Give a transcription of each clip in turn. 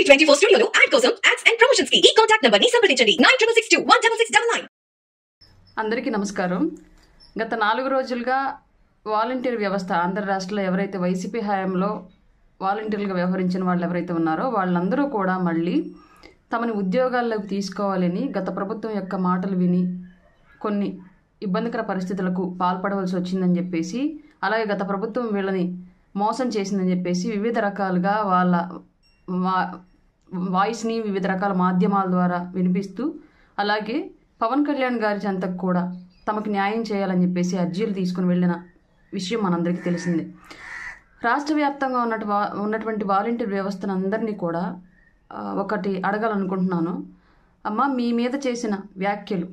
టీవీ24 స్టూడియోలో యాడ్ కోసం ads and promotions కి ఈ కాంటాక్ట్ నంబర్ ని సంప్రదించండి 9662166699. అందరికీ నమస్కారం. గత 4 రోజులుగా వాలంటీర్ వ్యవస్థ ఆంధ్ర రాష్ట్రంలో ఎవరైతే వైసీపీ హయాంలో వాలంటీర్లుగా వ్యవహరించిన వాళ్ళు ఎవరైతే ఉన్నారో వాళ్ళందరూ కూడా మళ్ళీ తమని ఉద్యోగాల్లోకి తీసుకోవాలని గత ప్రభుత్వం యొక్క మాటలు విని కొన్ని ఇబ్బందికర పరిస్థితులకు పాల్పడవలసి వచ్చిందని చెప్పేసి, అలాగే గత ప్రభుత్వం వీళ్ళని మోసం చేసిందని చెప్పేసి వివిధ రకాలుగా వాళ్ళ వాయిస్ని వివిధ రకాల మాధ్యమాల ద్వారా వినిపిస్తూ, అలాగే పవన్ కళ్యాణ్ గారి చెంతకు కూడా తమకు న్యాయం చేయాలని చెప్పేసి అర్జీలు తీసుకుని వెళ్ళిన విషయం మనందరికీ తెలిసిందే. రాష్ట్ర వ్యాప్తంగా ఉన్నటువంటి వాలంటీర్ వ్యవస్థను అందరినీ కూడా ఒకటి అడగాలనుకుంటున్నాను. అమ్మ, మీ మీద చేసిన వ్యాఖ్యలు,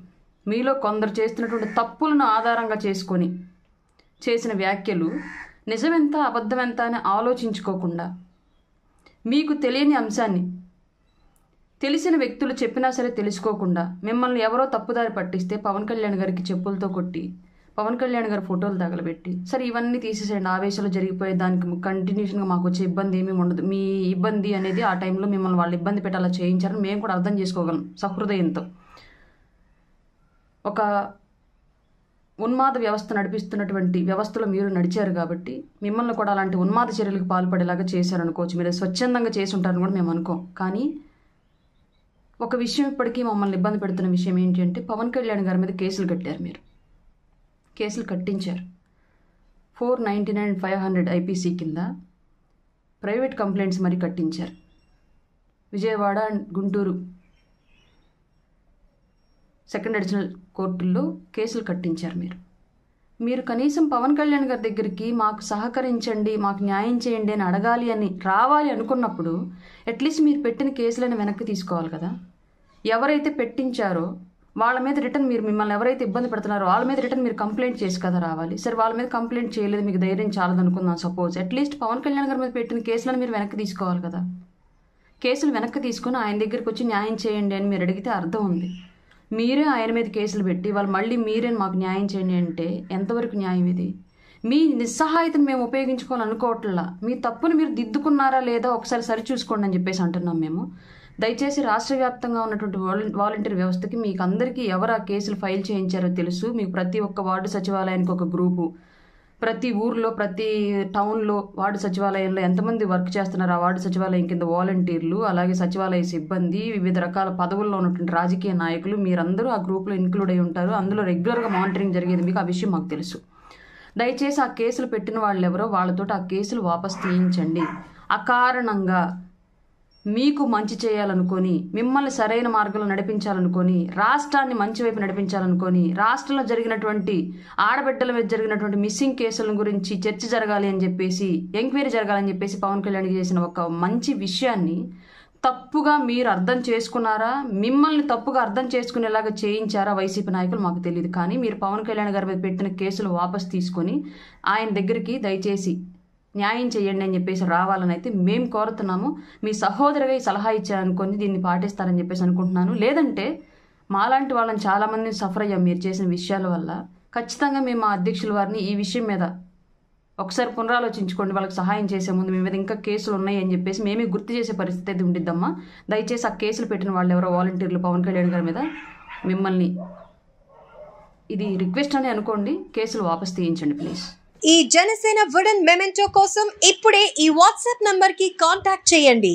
మీలో కొందరు చేస్తున్నటువంటి తప్పులను ఆధారంగా చేసుకొని చేసిన వ్యాఖ్యలు నిజమెంత అబద్ధమెంత అని ఆలోచించుకోకుండా, మీకు తెలియని అంశాన్ని తెలిసిన వ్యక్తులు చెప్పినా సరే తెలుసుకోకుండా మిమ్మల్ని ఎవరో తప్పుదారి పట్టిస్తే పవన్ కళ్యాణ్ గారికి చెప్పులతో కొట్టి, పవన్ కళ్యాణ్ గారి ఫోటోలు తగలబెట్టి, సరే ఇవన్నీ తీసేసేయండి, ఆవేశాలు జరిగిపోయే దానికి కంటిన్యూషన్గా మాకు వచ్చే ఇబ్బంది ఏమీ ఉండదు, మీ ఇబ్బంది అనేది ఆ టైంలో మిమ్మల్ని వాళ్ళు ఇబ్బంది పెట్టాలా చేయించారని మేము కూడా అర్థం చేసుకోగలం సహృదయంతో. ఒక ఉన్మాద వ్యవస్థ నడిపిస్తున్నటువంటి వ్యవస్థలో మీరు నడిచారు కాబట్టి మిమ్మల్ని కూడా అలాంటి ఉన్మాద చర్యలకు పాల్పడేలాగా చేశారనుకోవచ్చు. మీరు స్వచ్ఛందంగా చేసి ఉంటారని కూడా మేము అనుకోం. కానీ ఒక విషయం ఇప్పటికీ మమ్మల్ని ఇబ్బంది పెడుతున్న విషయం ఏంటి అంటే, పవన్ కళ్యాణ్ గారి మీద కేసులు కట్టారు, మీరు కేసులు కట్టించారు. 499 500 ఐపీసీ కింద ప్రైవేట్ కంప్లైంట్స్ మరి కట్టించారు. Vijayawada and Guntur second additional కోర్టుల్లో కేసులు కట్టించారు. మీరు కనీసం పవన్ కళ్యాణ్ గారి దగ్గరికి మాకు సహకరించండి, మాకు న్యాయం చేయండి అని అడగాలి అని రావాలి అనుకున్నప్పుడు అట్లీస్ట్ మీరు పెట్టిన కేసులను వెనక్కి తీసుకోవాలి కదా. ఎవరైతే పెట్టించారో వాళ్ళ మీద రిటర్న్ మిమ్మల్ని ఎవరైతే ఇబ్బంది పెడుతున్నారో వాళ్ళ మీద రిటర్న్ మీరు కంప్లైంట్ చేసి కదా రావాలి. సరే, వాళ్ళ మీద కంప్లైంట్ చేయలేదు, మీకు ధైర్యం చాలదనుకుందాం సపోజ్. అట్లీస్ట్ పవన్ కళ్యాణ్ గారి మీద పెట్టిన కేసులను మీరు వెనక్కి తీసుకోవాలి కదా. కేసులు వెనక్కి తీసుకుని ఆయన దగ్గరికి వచ్చి న్యాయం చేయండి అని మీరు అడిగితే అర్థం ఉంది. మీరే ఆయన మీద కేసులు పెట్టి వాళ్ళు మళ్ళీ మీరే మాకు న్యాయం చేయండి అంటే ఎంతవరకు న్యాయం ఇది? మీ నిస్సహాయతను మేము ఉపయోగించుకోవాలనుకోవట్లా. మీ తప్పుని మీరు దిద్దుకున్నారా లేదా ఒకసారి సరిచూసుకోండి అని చెప్పేసి అంటున్నాం మేము. దయచేసి రాష్ట్ర వ్యాప్తంగా ఉన్నటువంటి వాలంటీర్ వ్యవస్థకి మీకు అందరికీ ఎవరు ఆ కేసులు ఫైల్ చేయించారో తెలుసు. మీకు ప్రతి ఒక్క వార్డు సచివాలయానికి ఒక గ్రూపు, ప్రతి ఊర్లో ప్రతి టౌన్లో వార్డు సచివాలయంలో ఎంతమంది వర్క్ చేస్తున్నారు, ఆ వార్డు సచివాలయం కింద వాలంటీర్లు, అలాగే సచివాలయ సిబ్బంది, వివిధ రకాల పదవుల్లో ఉన్నటువంటి రాజకీయ నాయకులు, మీరందరూ ఆ గ్రూప్లో ఇన్క్లూడ్ అయి ఉంటారు. అందులో రెగ్యులర్గా మానిటరింగ్ జరిగేది మీకు, ఆ విషయం మాకు తెలుసు. దయచేసి ఆ కేసులు పెట్టిన వాళ్ళు ఎవరో వాళ్ళతో ఆ కేసులు వాపస్ తీయించండి. అకారణంగా మీకు మంచి చేయాలనుకొని, మిమ్మల్ని సరైన మార్గంలో నడిపించాలనుకొని, రాష్ట్రాన్ని మంచి వైపు నడిపించాలనుకొని, రాష్ట్రంలో జరిగినటువంటి ఆడబిడ్డల మీద జరిగినటువంటి మిస్సింగ్ కేసుల గురించి చర్చ జరగాలి అని చెప్పేసి, ఎంక్వైరీ జరగాలని చెప్పేసి పవన్ కళ్యాణ్ చేసిన ఒక మంచి విషయాన్ని తప్పుగా మీరు అర్థం చేసుకున్నారా, మిమ్మల్ని తప్పుగా అర్థం చేసుకునేలాగా చేయించారా వైసీపీ నాయకులు మాకు తెలియదు. కానీ మీరు పవన్ కళ్యాణ్ గారి మీద పెట్టిన కేసులు వాపస్ తీసుకొని ఆయన దగ్గరికి దయచేసి న్యాయం చేయండి అని చెప్పేసి రావాలని అయితే మేము కోరుతున్నాము. మీ సహోదరిగా ఈ సలహా ఇచ్చారనుకొని దీన్ని పాటిస్తారని చెప్పేసి అనుకుంటున్నాను. లేదంటే మాలాంటి వాళ్ళని చాలామందిని సఫర్ అయ్యాం మీరు చేసిన విషయాల వల్ల. ఖచ్చితంగా మేము మా అధ్యక్షుల వారిని ఈ విషయం మీద ఒకసారి పునరాలోచించుకోండి, వాళ్ళకి సహాయం చేసే ముందు మీ మీద ఇంకా కేసులు ఉన్నాయి అని చెప్పేసి మేమే గుర్తు చేసే పరిస్థితి అయితే ఉండిద్దమ్మా. దయచేసి ఆ కేసులు పెట్టిన వాళ్ళు ఎవరో వాలంటీర్లు పవన్ కళ్యాణ్ గారి మీద మిమ్మల్ని ఇది రిక్వెస్ట్ అని అనుకోండి, కేసులు వాపస్ తీయించండి ప్లీజ్. ఈ జనసేన వుడెన్ మెమెంటో కోసం ఇప్పుడే ఈ వాట్సాప్ నంబర్ కి కాంటాక్ట్ చేయండి.